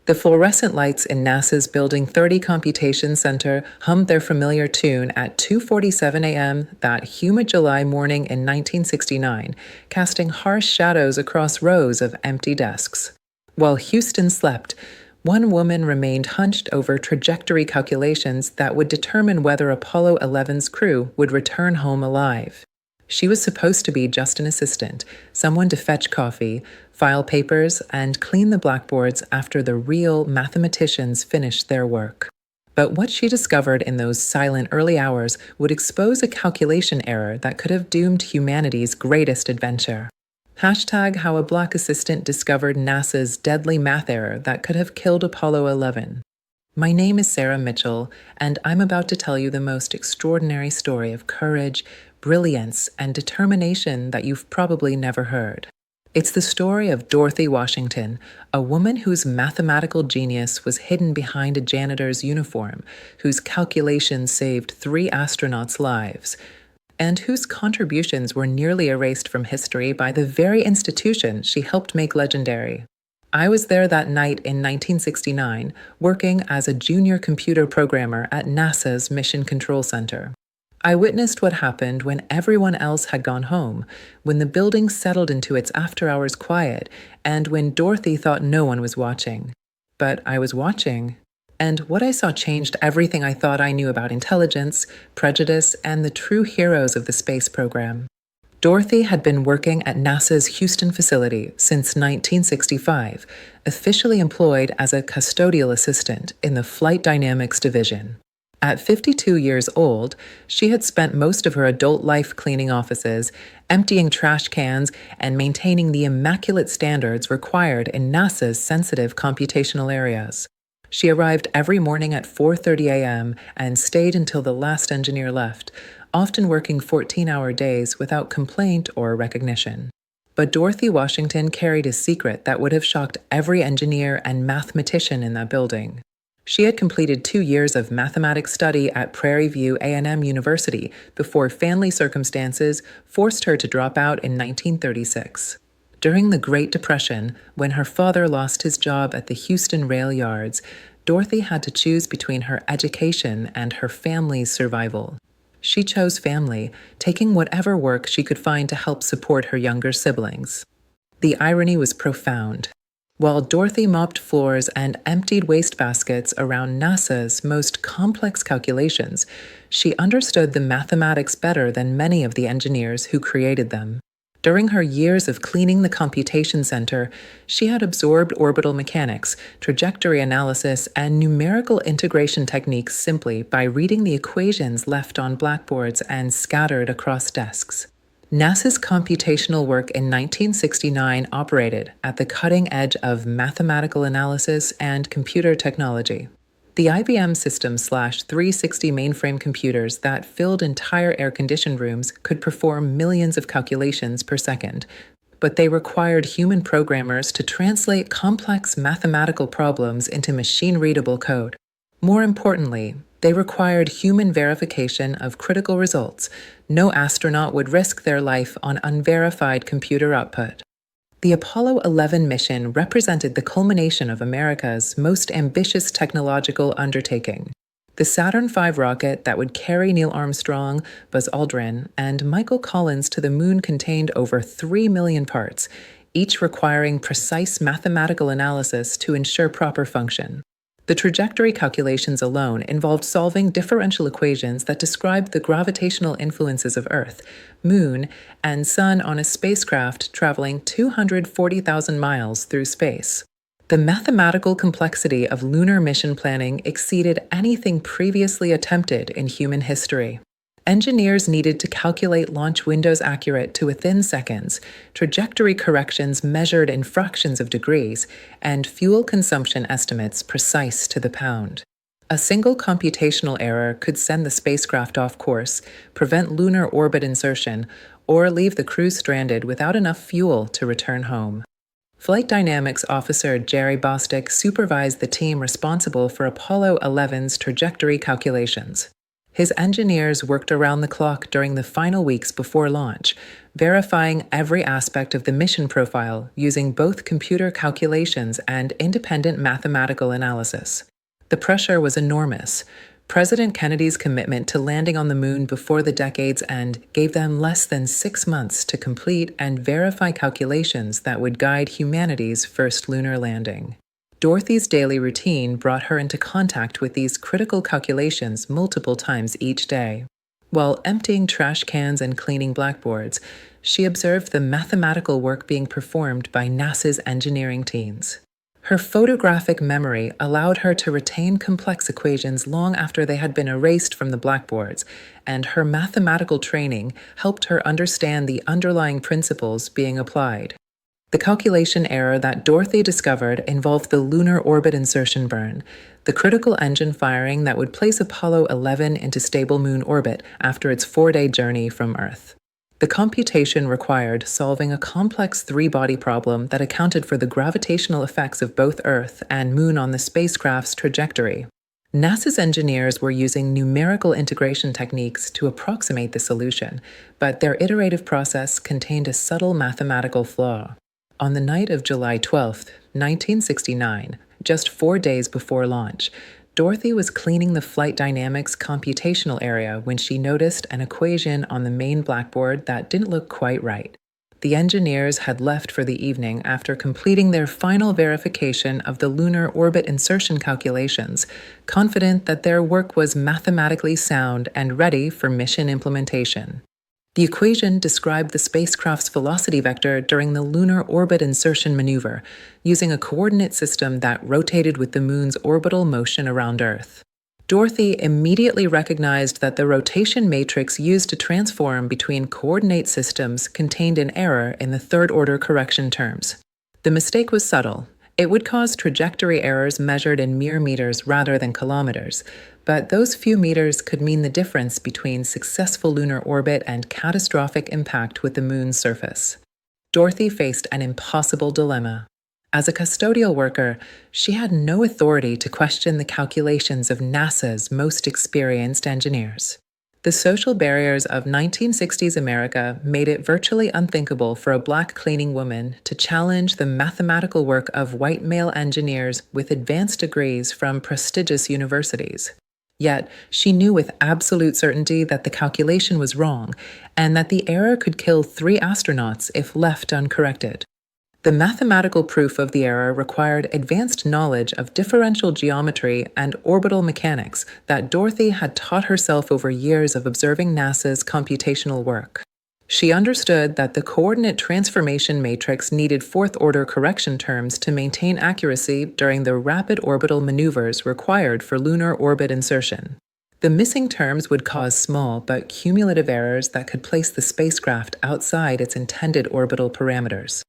The fluorescent lights in NASA's Building 30 Computation Center hummed their familiar tune at 2:47 a.m. that humid July morning in 1969, casting harsh shadows across rows of empty desks. While Houston slept, one woman remained hunched over trajectory calculations that would determine whether Apollo 11's crew would return home alive. She was supposed to be just an assistant, someone to fetch coffee, file papers, and clean the blackboards after the real mathematicians finished their work. But what she discovered in those silent early hours would expose a calculation error that could have doomed humanity's greatest adventure. Hashtag how a Black assistant discovered NASA's deadly math error that could have killed Apollo 11. My name is Sarah Mitchell, and I'm about to tell you the most extraordinary story of courage, brilliance, and determination that you've probably never heard. It's the story of Dorothy Washington, a woman whose mathematical genius was hidden behind a janitor's uniform, whose calculations saved 3 astronauts' lives, and whose contributions were nearly erased from history by the very institution she helped make legendary. I was there that night in 1969, working as a junior computer programmer at NASA's Mission Control Center. I witnessed what happened when everyone else had gone home, when the building settled into its after-hours quiet, and when Dorothy thought no one was watching. But I was watching, and what I saw changed everything I thought I knew about intelligence, prejudice, and the true heroes of the space program. Dorothy had been working at NASA's Houston facility since 1965, officially employed as a custodial assistant in the Flight Dynamics Division. At 52 years old, she had spent most of her adult life cleaning offices, emptying trash cans, and maintaining the immaculate standards required in NASA's sensitive computational areas. She arrived every morning at 4:30 a.m. and stayed until the last engineer left, often working 14-hour days without complaint or recognition. But Dorothy Washington carried a secret that would have shocked every engineer and mathematician in that building. She had completed 2 years of mathematics study at Prairie View A&M University before family circumstances forced her to drop out in 1936. During the Great Depression, when her father lost his job at the Houston rail yards, Dorothy had to choose between her education and her family's survival. She chose family, taking whatever work she could find to help support her younger siblings. The irony was profound. While Dorothy mopped floors and emptied wastebaskets around NASA's most complex calculations, she understood the mathematics better than many of the engineers who created them. During her years of cleaning the computation center, she had absorbed orbital mechanics, trajectory analysis, and numerical integration techniques simply by reading the equations left on blackboards and scattered across desks. NASA's computational work in 1969 operated at the cutting edge of mathematical analysis and computer technology. The IBM System/360 mainframe computers that filled entire air-conditioned rooms could perform millions of calculations per second, but they required human programmers to translate complex mathematical problems into machine-readable code. More importantly, they required human verification of critical results. No astronaut would risk their life on unverified computer output. The Apollo 11 mission represented the culmination of America's most ambitious technological undertaking. The Saturn V rocket that would carry Neil Armstrong, Buzz Aldrin, and Michael Collins to the moon contained over 3 million parts, each requiring precise mathematical analysis to ensure proper function. The trajectory calculations alone involved solving differential equations that described the gravitational influences of Earth, Moon, and Sun on a spacecraft traveling 240,000 miles through space. The mathematical complexity of lunar mission planning exceeded anything previously attempted in human history. Engineers needed to calculate launch windows accurate to within seconds, trajectory corrections measured in fractions of degrees, and fuel consumption estimates precise to the pound. A single computational error could send the spacecraft off course, prevent lunar orbit insertion, or leave the crew stranded without enough fuel to return home. Flight Dynamics officer Jerry Bostick supervised the team responsible for Apollo 11's trajectory calculations. His engineers worked around the clock during the final weeks before launch, verifying every aspect of the mission profile using both computer calculations and independent mathematical analysis. The pressure was enormous. President Kennedy's commitment to landing on the moon before the decade's end gave them less than 6 months to complete and verify calculations that would guide humanity's first lunar landing. Dorothy's daily routine brought her into contact with these critical calculations multiple times each day. While emptying trash cans and cleaning blackboards, she observed the mathematical work being performed by NASA's engineering teams. Her photographic memory allowed her to retain complex equations long after they had been erased from the blackboards, and her mathematical training helped her understand the underlying principles being applied. The calculation error that Dorothy discovered involved the lunar orbit insertion burn, the critical engine firing that would place Apollo 11 into stable moon orbit after its 4-day journey from Earth. The computation required solving a complex three-body problem that accounted for the gravitational effects of both Earth and Moon on the spacecraft's trajectory. NASA's engineers were using numerical integration techniques to approximate the solution, but their iterative process contained a subtle mathematical flaw. On the night of July 12, 1969, just 4 days before launch, Dorothy was cleaning the flight dynamics computational area when she noticed an equation on the main blackboard that didn't look quite right. The engineers had left for the evening after completing their final verification of the lunar orbit insertion calculations, confident that their work was mathematically sound and ready for mission implementation. The equation described the spacecraft's velocity vector during the lunar orbit insertion maneuver, using a coordinate system that rotated with the moon's orbital motion around Earth. Dorothy immediately recognized that the rotation matrix used to transform between coordinate systems contained an error in the third-order correction terms. The mistake was subtle. It would cause trajectory errors measured in mere meters rather than kilometers, but those few meters could mean the difference between successful lunar orbit and catastrophic impact with the moon's surface. Dorothy faced an impossible dilemma. As a custodial worker, she had no authority to question the calculations of NASA's most experienced engineers. The social barriers of 1960s America made it virtually unthinkable for a black cleaning woman to challenge the mathematical work of white male engineers with advanced degrees from prestigious universities. Yet, she knew with absolute certainty that the calculation was wrong, and that the error could kill 3 astronauts if left uncorrected. The mathematical proof of the error required advanced knowledge of differential geometry and orbital mechanics that Dorothy had taught herself over years of observing NASA's computational work. She understood that the coordinate transformation matrix needed fourth-order correction terms to maintain accuracy during the rapid orbital maneuvers required for lunar orbit insertion. The missing terms would cause small but cumulative errors that could place the spacecraft outside its intended orbital parameters.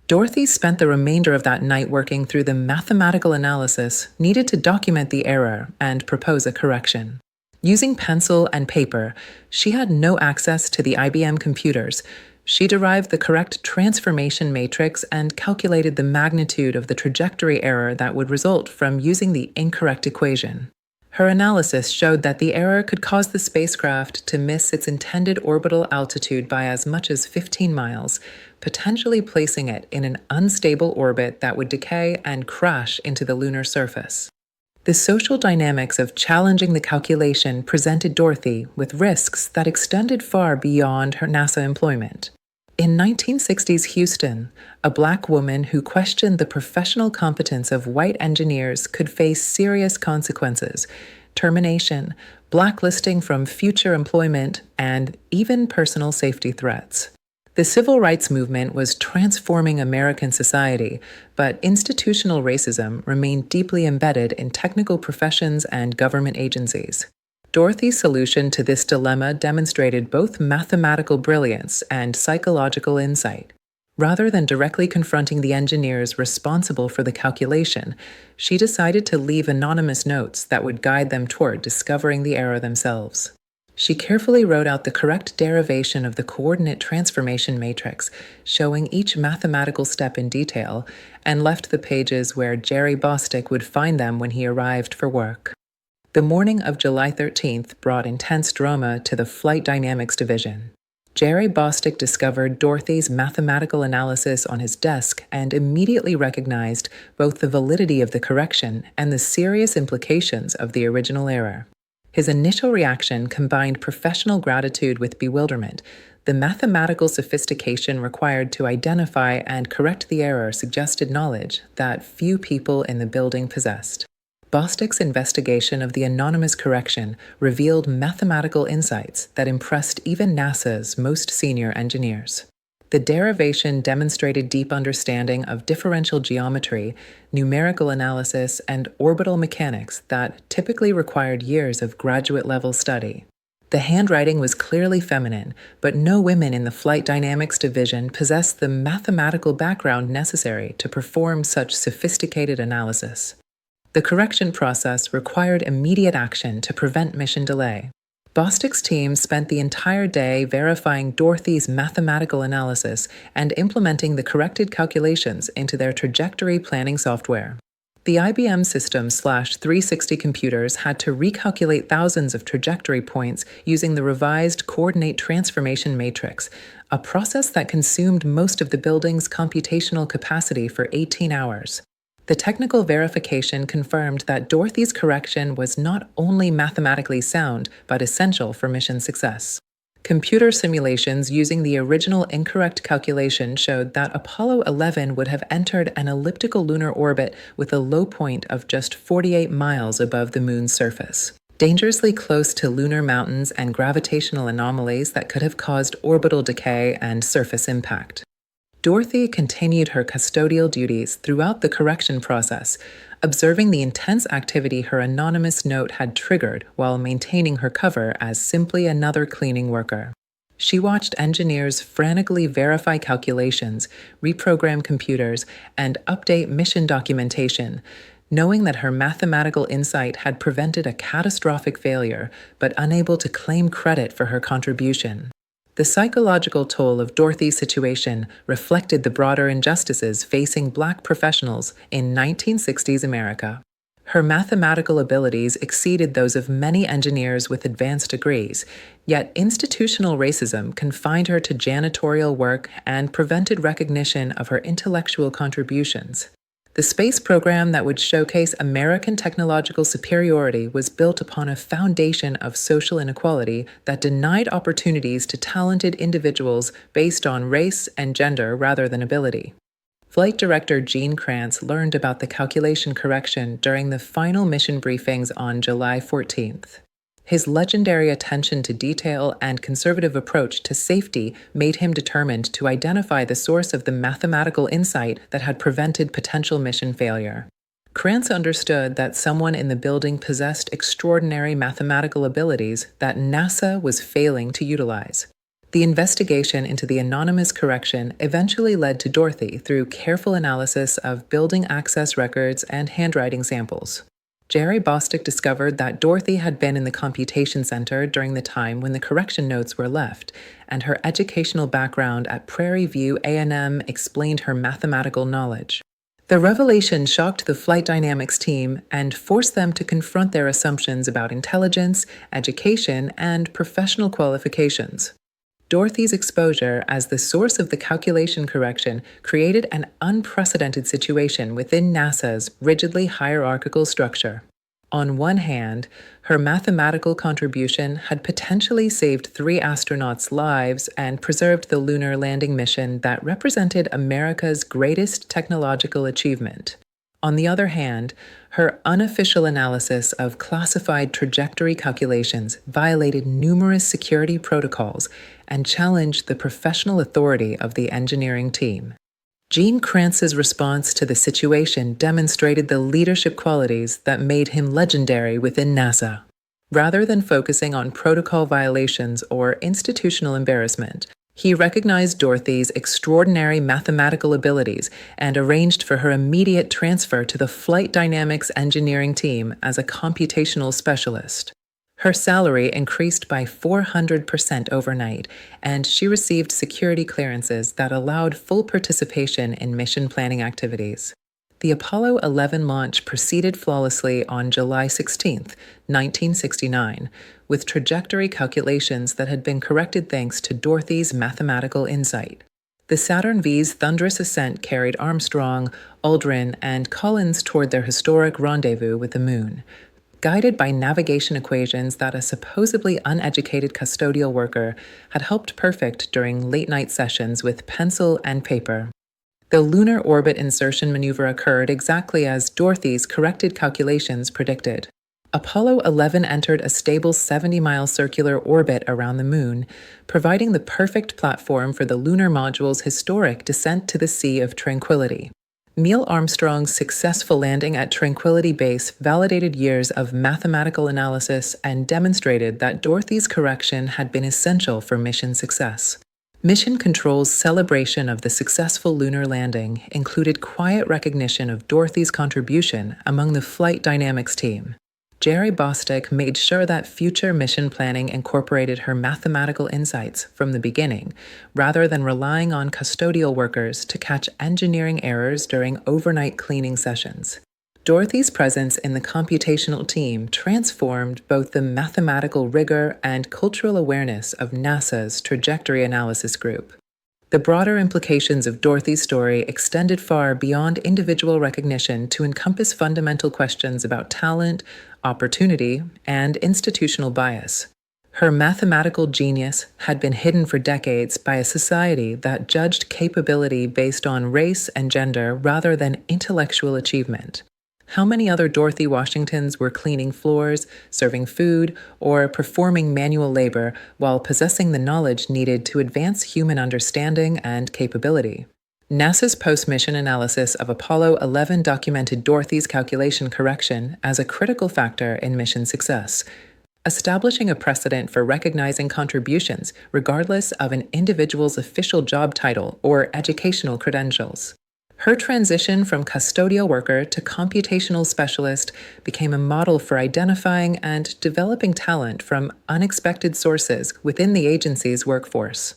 Dorothy spent the remainder of that night working through the mathematical analysis needed to document the error and propose a correction. Using pencil and paper, she had no access to the IBM computers. She derived the correct transformation matrix and calculated the magnitude of the trajectory error that would result from using the incorrect equation. Her analysis showed that the error could cause the spacecraft to miss its intended orbital altitude by as much as 15 miles, potentially placing it in an unstable orbit that would decay and crash into the lunar surface. The social dynamics of challenging the calculation presented Dorothy with risks that extended far beyond her NASA employment. In 1960s Houston, a black woman who questioned the professional competence of white engineers could face serious consequences: termination, blacklisting from future employment, and even personal safety threats. The civil rights movement was transforming American society, but institutional racism remained deeply embedded in technical professions and government agencies. Dorothy's solution to this dilemma demonstrated both mathematical brilliance and psychological insight. Rather than directly confronting the engineers responsible for the calculation, she decided to leave anonymous notes that would guide them toward discovering the error themselves. She carefully wrote out the correct derivation of the coordinate transformation matrix, showing each mathematical step in detail, and left the pages where Jerry Bostick would find them when he arrived for work. The morning of July 13th brought intense drama to the Flight Dynamics Division. Jerry Bostick discovered Dorothy's mathematical analysis on his desk and immediately recognized both the validity of the correction and the serious implications of the original error. His initial reaction combined professional gratitude with bewilderment. The mathematical sophistication required to identify and correct the error suggested knowledge that few people in the building possessed. Bostick's investigation of the anonymous correction revealed mathematical insights that impressed even NASA's most senior engineers. The derivation demonstrated deep understanding of differential geometry, numerical analysis, and orbital mechanics that typically required years of graduate-level study. The handwriting was clearly feminine, but no women in the Flight Dynamics Division possessed the mathematical background necessary to perform such sophisticated analysis. The correction process required immediate action to prevent mission delay. Bostick's team spent the entire day verifying Dorothy's mathematical analysis and implementing the corrected calculations into their trajectory planning software. The IBM System/360 computers had to recalculate thousands of trajectory points using the revised coordinate transformation matrix, a process that consumed most of the building's computational capacity for 18 hours. The technical verification confirmed that Dorothy's correction was not only mathematically sound, but essential for mission success. Computer simulations using the original incorrect calculation showed that Apollo 11 would have entered an elliptical lunar orbit with a low point of just 48 miles above the Moon's surface, dangerously close to lunar mountains and gravitational anomalies that could have caused orbital decay and surface impact. Dorothy continued her custodial duties throughout the correction process, observing the intense activity her anonymous note had triggered while maintaining her cover as simply another cleaning worker. She watched engineers frantically verify calculations, reprogram computers, and update mission documentation, knowing that her mathematical insight had prevented a catastrophic failure, but unable to claim credit for her contribution. The psychological toll of Dorothy's situation reflected the broader injustices facing Black professionals in 1960s America. Her mathematical abilities exceeded those of many engineers with advanced degrees, yet institutional racism confined her to janitorial work and prevented recognition of her intellectual contributions. The space program that would showcase American technological superiority was built upon a foundation of social inequality that denied opportunities to talented individuals based on race and gender rather than ability. Flight Director Gene Kranz learned about the calculation correction during the final mission briefings on July 14th. His legendary attention to detail and conservative approach to safety made him determined to identify the source of the mathematical insight that had prevented potential mission failure. Kranz understood that someone in the building possessed extraordinary mathematical abilities that NASA was failing to utilize. The investigation into the anonymous correction eventually led to Dorothy through careful analysis of building access records and handwriting samples. Jerry Bostick discovered that Dorothy had been in the computation center during the time when the correction notes were left, and her educational background at Prairie View A&M explained her mathematical knowledge. The revelation shocked the Flight Dynamics team and forced them to confront their assumptions about intelligence, education, and professional qualifications. Dorothy's exposure as the source of the calculation correction created an unprecedented situation within NASA's rigidly hierarchical structure. On one hand, her mathematical contribution had potentially saved 3 astronauts' lives and preserved the lunar landing mission that represented America's greatest technological achievement. On the other hand, her unofficial analysis of classified trajectory calculations violated numerous security protocols and challenged the professional authority of the engineering team. Gene Kranz's response to the situation demonstrated the leadership qualities that made him legendary within NASA. Rather than focusing on protocol violations or institutional embarrassment, he recognized Dorothy's extraordinary mathematical abilities and arranged for her immediate transfer to the Flight Dynamics engineering team as a computational specialist. Her salary increased by 400% overnight, and she received security clearances that allowed full participation in mission planning activities. The Apollo 11 launch proceeded flawlessly on July 16, 1969, with trajectory calculations that had been corrected thanks to Dorothy's mathematical insight. The Saturn V's thunderous ascent carried Armstrong, Aldrin, and Collins toward their historic rendezvous with the Moon. Guided by navigation equations that a supposedly uneducated custodial worker had helped perfect during late-night sessions with pencil and paper. The lunar orbit insertion maneuver occurred exactly as Dorothy's corrected calculations predicted. Apollo 11 entered a stable 70-mile circular orbit around the Moon, providing the perfect platform for the lunar module's historic descent to the Sea of Tranquility. Neil Armstrong's successful landing at Tranquility Base validated years of mathematical analysis and demonstrated that Dorothy's correction had been essential for mission success. Mission Control's celebration of the successful lunar landing included quiet recognition of Dorothy's contribution among the flight dynamics team. Jerry Bostick made sure that future mission planning incorporated her mathematical insights from the beginning, rather than relying on custodial workers to catch engineering errors during overnight cleaning sessions. Dorothy's presence in the computational team transformed both the mathematical rigor and cultural awareness of NASA's Trajectory Analysis Group. The broader implications of Dorothy's story extended far beyond individual recognition to encompass fundamental questions about talent, opportunity, and institutional bias. Her mathematical genius had been hidden for decades by a society that judged capability based on race and gender rather than intellectual achievement. How many other Dorothy Washingtons were cleaning floors, serving food, or performing manual labor while possessing the knowledge needed to advance human understanding and capability? NASA's post-mission analysis of Apollo 11 documented Dorothy's calculation correction as a critical factor in mission success, establishing a precedent for recognizing contributions regardless of an individual's official job title or educational credentials. Her transition from custodial worker to computational specialist became a model for identifying and developing talent from unexpected sources within the agency's workforce.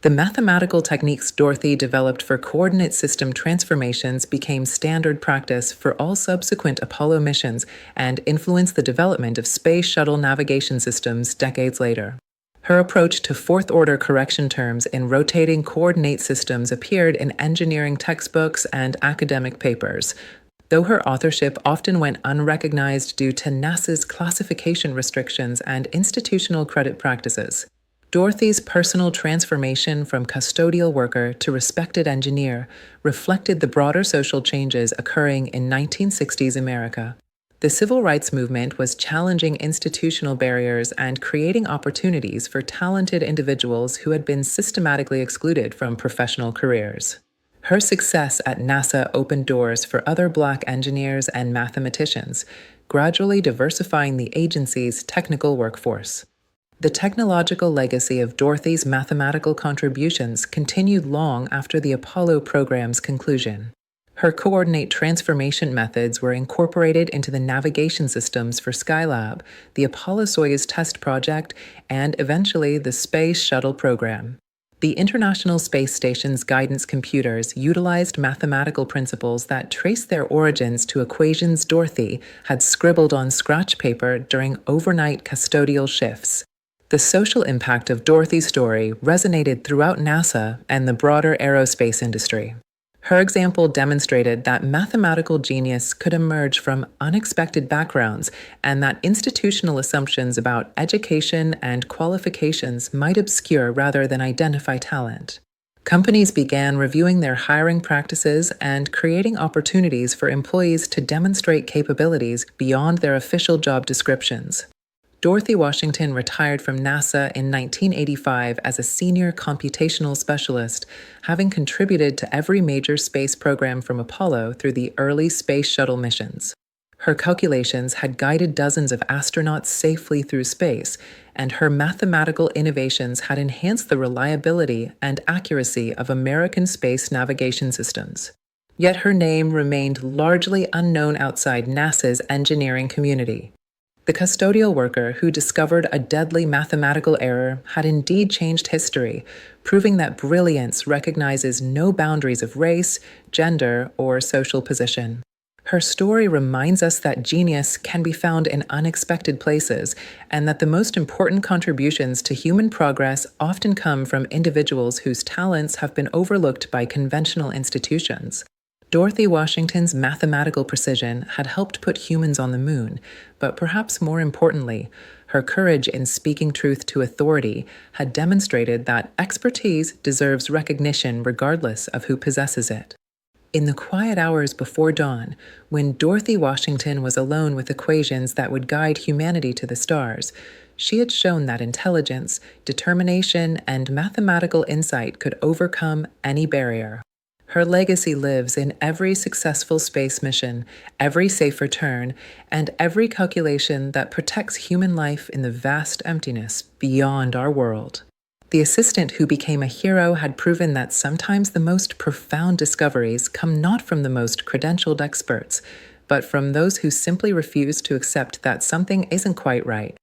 The mathematical techniques Dorothy developed for coordinate system transformations became standard practice for all subsequent Apollo missions and influenced the development of space shuttle navigation systems decades later. Her approach to fourth-order correction terms in rotating coordinate systems appeared in engineering textbooks and academic papers, though her authorship often went unrecognized due to NASA's classification restrictions and institutional credit practices. Dorothy's personal transformation from custodial worker to respected engineer reflected the broader social changes occurring in 1960s America. The civil rights movement was challenging institutional barriers and creating opportunities for talented individuals who had been systematically excluded from professional careers. Her success at NASA opened doors for other Black engineers and mathematicians, gradually diversifying the agency's technical workforce. The technological legacy of Dorothy's mathematical contributions continued long after the Apollo program's conclusion. Her coordinate transformation methods were incorporated into the navigation systems for Skylab, the Apollo-Soyuz test project, and eventually the Space Shuttle program. The International Space Station's guidance computers utilized mathematical principles that traced their origins to equations Dorothy had scribbled on scratch paper during overnight custodial shifts. The social impact of Dorothy's story resonated throughout NASA and the broader aerospace industry. Her example demonstrated that mathematical genius could emerge from unexpected backgrounds and that institutional assumptions about education and qualifications might obscure rather than identify talent. Companies began reviewing their hiring practices and creating opportunities for employees to demonstrate capabilities beyond their official job descriptions. Dorothy Washington retired from NASA in 1985 as a senior computational specialist, having contributed to every major space program from Apollo through the early space shuttle missions. Her calculations had guided dozens of astronauts safely through space, and her mathematical innovations had enhanced the reliability and accuracy of American space navigation systems. Yet her name remained largely unknown outside NASA's engineering community. The custodial worker who discovered a deadly mathematical error had indeed changed history, proving that brilliance recognizes no boundaries of race, gender, or social position. Her story reminds us that genius can be found in unexpected places, and that the most important contributions to human progress often come from individuals whose talents have been overlooked by conventional institutions. Dorothy Washington's mathematical precision had helped put humans on the moon, but perhaps more importantly, her courage in speaking truth to authority had demonstrated that expertise deserves recognition regardless of who possesses it. In the quiet hours before dawn, when Dorothy Washington was alone with equations that would guide humanity to the stars, she had shown that intelligence, determination, and mathematical insight could overcome any barrier. Her legacy lives in every successful space mission, every safe return, and every calculation that protects human life in the vast emptiness beyond our world. The assistant who became a hero had proven that sometimes the most profound discoveries come not from the most credentialed experts, but from those who simply refuse to accept that something isn't quite right.